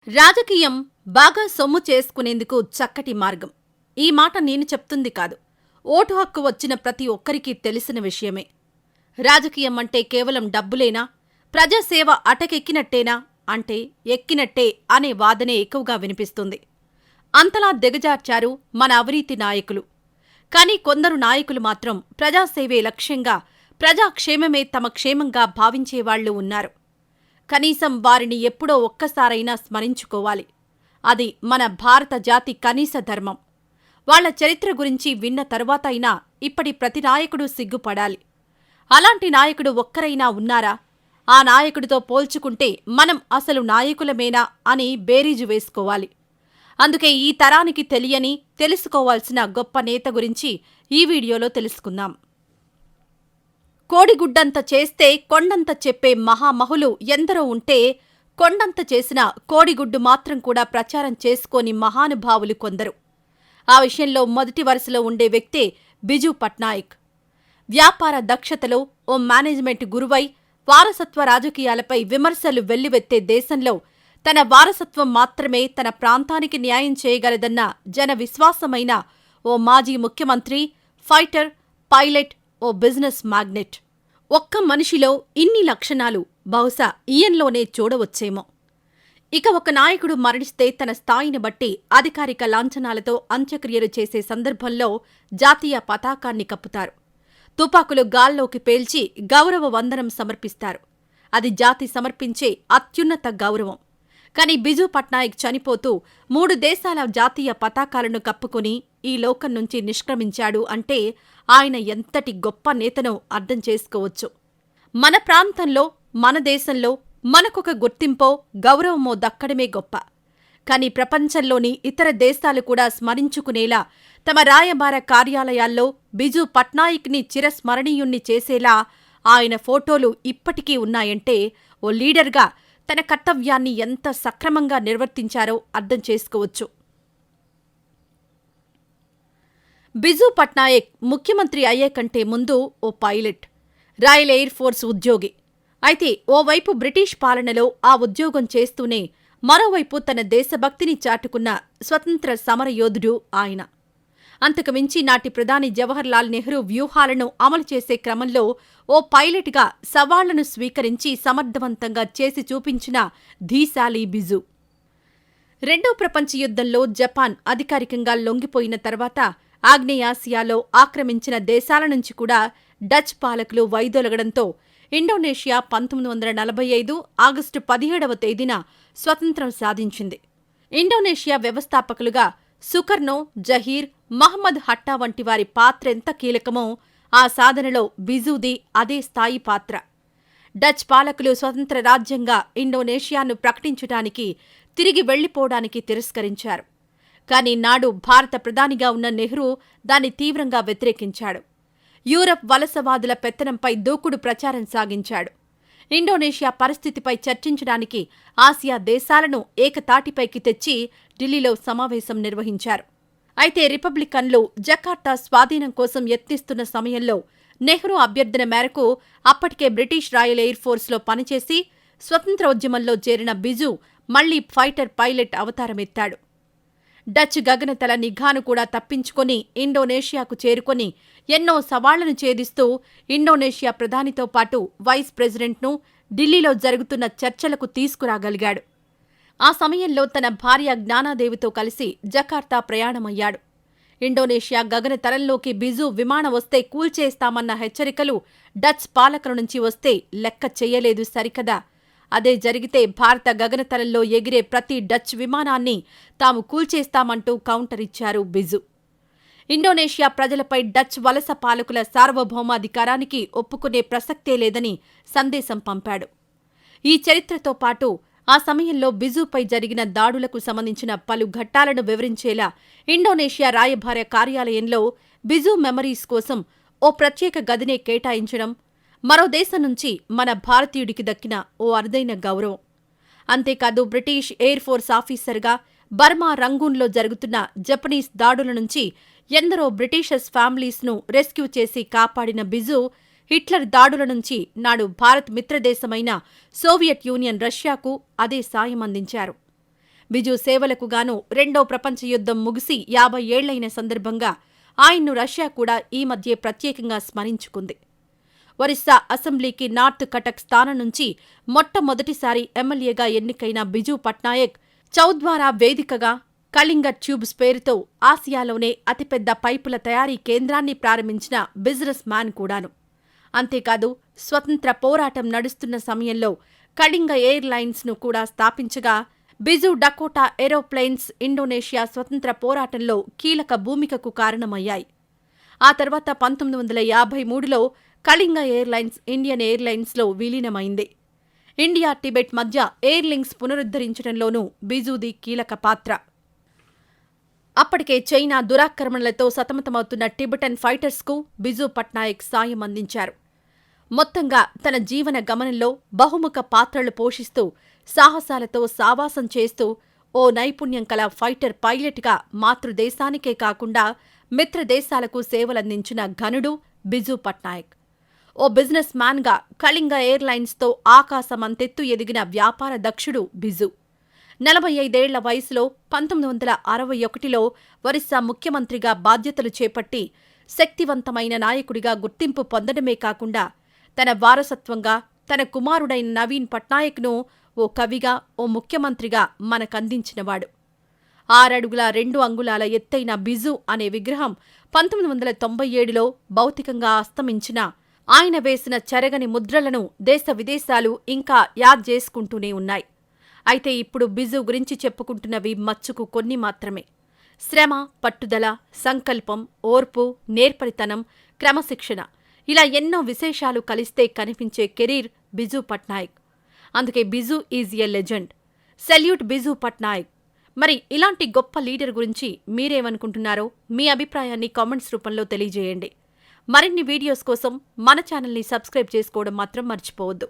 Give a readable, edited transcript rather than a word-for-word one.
రాజకీయం బాగా సొమ్ము చేసుకునేందుకు చక్కటి మార్గం. ఈ మాట నేను చెప్తుంది కాదు. ఓటు హక్కు వచ్చిన ప్రతి ఒక్కరికీ తెలిసిన విషయమే. రాజకీయం అంటే కేవలం డబ్బులేనా? ప్రజాసేవ అటకెక్కినట్టేనా? అంటే ఎక్కినట్టే అనే వాదనే ఎక్కువగా వినిపిస్తుంది. అంతలా దిగజార్చారు మన అవినీతి నాయకులు. కాని కొందరు నాయకులు మాత్రం ప్రజాసేవే లక్ష్యంగా, ప్రజాక్షేమమే తమ క్షేమంగా భావించేవాళ్లూ ఉన్నారు. కనీసం వారిని ఎప్పుడో ఒక్కసారైనా స్మరించుకోవాలి. అది మన భారత జాతి కనీస ధర్మం. వాళ్ల చరిత్ర గురించి విన్న తరువాత అయినా ఇప్పటి ప్రతి నాయకుడు సిగ్గుపడాలి. అలాంటి నాయకుడు ఒక్కరైనా ఉన్నారా? ఆ నాయకుడితో పోల్చుకుంటే మనం అసలు నాయకులమేనా అని బేరీజు వేసుకోవాలి. అందుకే ఈ తరానికి తెలియని, తెలుసుకోవాల్సిన గొప్ప నేత గురించి ఈ వీడియోలో తెలుసుకుందాం. కోడిగుడ్డంత చేస్తే కొండంత చెప్పే మహామహులు ఎందరో ఉంటే, కొండంత చేసిన కోడిగుడ్డు మాత్రం కూడా ప్రచారం చేసుకోని మహానుభావులు కొందరు. ఆ విషయంలో మొదటి వరుసలో ఉండే వ్యక్తే బిజూ పట్నాయక్. వ్యాపార దక్షతలో ఓ మేనేజ్మెంట్ గురువై వారసత్వ రాజకీయాలపై విమర్శలు వెల్లువెత్తే దేశంలో తన వారసత్వం మాత్రమే తన ప్రాంతానికి న్యాయం చేయగలదన్న జన విశ్వాసమైన ఓ మాజీ ముఖ్యమంత్రి, ఫైటర్, పైలట్, ఓ బిజినెస్ మాగ్నెట్. ఒక్క మనిషిలో ఇన్ని లక్షణాలు బహుశా ఈయన్లోనే చూడవచ్చేమో. ఇక ఒక నాయకుడు మరణిస్తే తన స్థాయిని బట్టి అధికారిక లాంఛనాలతో అంత్యక్రియలు చేసే సందర్భంలో జాతీయ పతాకాన్ని కప్పుతారు. తుపాకులు గాల్లోకి పేల్చి గౌరవ వందనం సమర్పిస్తారు. అది జాతి సమర్పించే అత్యున్నత గౌరవం. కాని బిజూ పట్నాయక్ చనిపోతూ 3 దేశాల జాతీయ పతాకాలను కప్పుకుని ఈ లోకం నుంచి నిష్క్రమించాడు అంటే ఆయన ఎంతటి గొప్ప నేతనో అర్థం చేసుకోవచ్చు. మన ప్రాంతంలో, మన దేశంలో మనకొక గుర్తింపో, గౌరవమో దక్కడమే గొప్ప. కాని ప్రపంచంలోని ఇతర దేశాలు కూడా స్మరించుకునేలా తమ రాయబార కార్యాలయాల్లో బిజూ పట్నాయక్ని చిరస్మరణీయుణ్ణి చేసేలా ఆయన ఫోటోలు ఇప్పటికీ ఉన్నాయంటే ఓ లీడర్గా తన కర్తవ్యాన్ని ఎంత సక్రమంగా నిర్వర్తించారో అర్థం చేసుకోవచ్చు. బిజూ పట్నాయక్ ముఖ్యమంత్రి అయ్యే కంటే ముందు ఓ పైలట్, రాయల్ ఎయిర్ ఫోర్స్ ఉద్యోగి. అయితే ఓవైపు బ్రిటిష్ పాలనలో ఆ ఉద్యోగం చేస్తూనే మరోవైపు తన దేశభక్తిని చాటుకున్న స్వతంత్ర సమరయోధుడు ఆయన. అంతకుమించి నాటి ప్రధాని జవహర్లాల్ నెహ్రూ వ్యూహాలను అమలు చేసే క్రమంలో ఓ పైలట్గా సవాళ్లను స్వీకరించి సమర్థవంతంగా చేసి చూపించిన ధీశాలి బిజూ. రెండో ప్రపంచ యుద్ధంలో జపాన్ అధికారికంగా లొంగిపోయిన తర్వాత ఆగ్నేయాసియాలో ఆక్రమించిన దేశాల నుంచి కూడా డచ్ పాలకులు వైదొలగడంతో ఇండోనేషియా 1945 ఆగస్టు 17వ తేదీన స్వతంత్రం సాధించింది. ఇండోనేషియా వ్యవస్థాపకులుగా సుకర్నో, జహీర్, మహ్మద్ హట్టా వంటి వారి పాత్రెంత కీలకమో ఆ సాధనలో బిజూది అదే స్థాయి పాత్ర. డచ్ పాలకులు స్వతంత్ర రాజ్యంగా ఇండోనేషియాను ప్రకటించటానికి, తిరిగి వెళ్లిపోవడానికి తిరస్కరించారు. కాని నాడు భారత ప్రధానిగా ఉన్న నెహ్రూ దాన్ని తీవ్రంగా వ్యతిరేకించాడు. యూరప్ వలసవాదుల పెత్తనంపై దూకుడు ప్రచారం సాగించాడు. ఇండోనేషియా పరిస్థితిపై చర్చించడానికి ఆసియా దేశాలను ఏకతాటిపైకి తెచ్చి ఢిల్లీలో సమావేశం నిర్వహించారు. అయితే రిపబ్లికన్లు జకార్తా స్వాధీనం కోసం యత్నిస్తున్న సమయంలో నెహ్రూ అభ్యర్థన మేరకు అప్పటికే బ్రిటిష్ రాయల్ ఎయిర్ ఫోర్స్లో పనిచేసి స్వతంత్ర ఉద్యమంలో చేరిన బిజూ మళ్లీ ఫైటర్, పైలట్ అవతారమెత్తాడు. డచ్ గగనతల నిఘాను కూడా తప్పించుకొని ఇండోనేషియాకు చేరుకొని ఎన్నో సవాళ్లను ఛేదిస్తూ ఇండోనేషియా ప్రధానితో పాటు వైస్ ప్రెసిడెంట్ను ఢిల్లీలో జరుగుతున్న చర్చలకు తీసుకురాగలిగాడు. ఆ సమయంలో తన భార్య జ్ఞానాదేవితో కలిసి జకార్తా ప్రయాణమయ్యాడు. ఇండోనేషియా గగనతలంలోకి బిజూ విమానం వస్తే కూల్చేస్తామన్న హెచ్చరికలు డచ్ పాలకుల నుంచి వస్తే లెక్క చెయ్యలేదు సరికదా. అదే జరిగితే భారత గగనతలంలో ఎగిరే ప్రతి డచ్ విమానాన్ని తాము కూల్చేస్తామంటూ కౌంటర్ ఇచ్చారు బిజూ. ఇండోనేషియా ప్రజలపై డచ్ వలస పాలకుల సార్వభౌమాధికారానికి ఒప్పుకునే ప్రసక్తే లేదని సందేశం పంపాడు. ఈ చరిత్రతో పాటు ఆ సమయంలో బిజూపై జరిగిన దాడులకు సంబంధించిన పలు ఘట్టాలను వివరించేలా ఇండోనేషియా రాయబార కార్యాలయంలో బిజూ మెమరీస్ కోసం ఓ ప్రత్యేక గదినే కేటాయించడం మరో దేశం నుంచి మన భారతీయుడికి దక్కిన ఓ అరుదైన గౌరవం. అంతేకాదు బ్రిటిష్ ఎయిర్ ఫోర్స్ ఆఫీసర్గా బర్మా, రంగూన్లో జరుగుతున్న జపనీస్ దాడుల నుంచి ఎందరో బ్రిటిషర్స్ ఫ్యామిలీస్ను రెస్క్యూ చేసి కాపాడిన బిజూ హిట్లర్ దాడుల నుంచి నాడు భారత్ మిత్రదేశమైన సోవియట్ యూనియన్ రష్యాకు అదే సాయం అందించారు. బిజు సేవలకు గాను రెండో ప్రపంచ యుద్ధం ముగిసి 50 ఏళ్లైన సందర్భంగా ఆయన్ను రష్యా కూడా ఈ మధ్యే ప్రత్యేకంగా స్మరించుకుంది. ఒరిస్సా అసెంబ్లీకి నార్త్ కటక్ స్థానం నుంచి మొట్టమొదటిసారి ఎమ్మెల్యేగా ఎన్నికైన బిజు పట్నాయక్ చౌద్వారా వేదికగా కళింగ ట్యూబ్స్ పేరుతో ఆసియాలోనే అతిపెద్ద పైపుల తయారీ కేంద్రాన్ని ప్రారంభించిన బిజినెస్ మ్యాన్ కూడాను. అంతేకాదు స్వతంత్ర పోరాటం నడుస్తున్న సమయంలో కళింగ ఎయిర్లైన్స్ ను కూడా స్థాపించగా బిజు డకోటా ఏరోప్లేన్స్ ఇండోనేషియా స్వతంత్ర పోరాటంలో కీలక భూమికకు కారణమయ్యాయి. ఆ తర్వాత 1953లో కళింగ ఎయిర్లైన్స్ ఇండియన్ ఎయిర్లైన్స్లో విలీనమైంది. ఇండియా టిబెట్ మధ్య ఎయిర్లింక్స్ పునరుద్ధరించడంలోనూ బిజుది కీలక పాత్ర. అప్పటికే చైనా దురాక్రమణలతో సతమతమవుతున్న టిబెటన్ ఫైటర్స్కు బిజు పట్నాయక్ సాయం అందించారు. మొత్తంగా తన జీవన గమనంలో బహుముఖ పాత్రలు పోషిస్తూ సాహసాలతో సావాసం చేస్తూ ఓ నైపుణ్యం కల ఫైటర్ పైలట్గా మాతృదేశానికే కాకుండా మిత్రదేశాలకు సేవలందించిన ఘనుడు బిజు పట్నాయక్. ఓ బిజినెస్ మ్యాన్గా కళింగ ఎయిర్లైన్స్తో ఆకాశమంతెత్తు ఎదిగిన వ్యాపార దక్షుడు బిజు. 45 ఏళ్ల వయసులో 1961లో ఒరిస్సా ముఖ్యమంత్రిగా బాధ్యతలు చేపట్టి శక్తివంతమైన నాయకుడిగా గుర్తింపు పొందడమే కాకుండా తన వారసత్వంగా తన కుమారుడైన నవీన్ పట్నాయక్ను ఓ కవిగా, ఓ ముఖ్యమంత్రిగా మనకందించినవాడు. 6 అడుగుల 2 అంగుళాల ఎత్తైన బిజు అనే విగ్రహం 1997లో భౌతికంగా అస్తమించినా ఆయన వేసిన చెరగని ముద్రలను దేశ విదేశాలు ఇంకా యాద్ చేసుకుంటూనే ఉన్నాయి. అయితే ఇప్పుడు బిజు గురించి చెప్పుకుంటున్నవి మచ్చుకు కొన్ని మాత్రమే. శ్రమ, పట్టుదల, సంకల్పం, ఓర్పు, నేర్పరితనం, క్రమశిక్షణ ఇలా ఎన్నో విశేషాలు కలిస్తే కనిపించే కెరీర్ బిజు పట్నాయక్. అందుకే Biju is a legend. Salute Biju Patnaik. మరి ఇలాంటి గొప్ప లీడర్ గురించి మీరేమనుకుంటున్నారో మీ అభిప్రాయాన్ని కామెంట్స్ రూపంలో తెలియజేయండి. మరిన్ని వీడియోస్ కోసం మన ఛానల్ని సబ్స్క్రైబ్ చేసుకోవడం మాత్రం మర్చిపోవద్దు.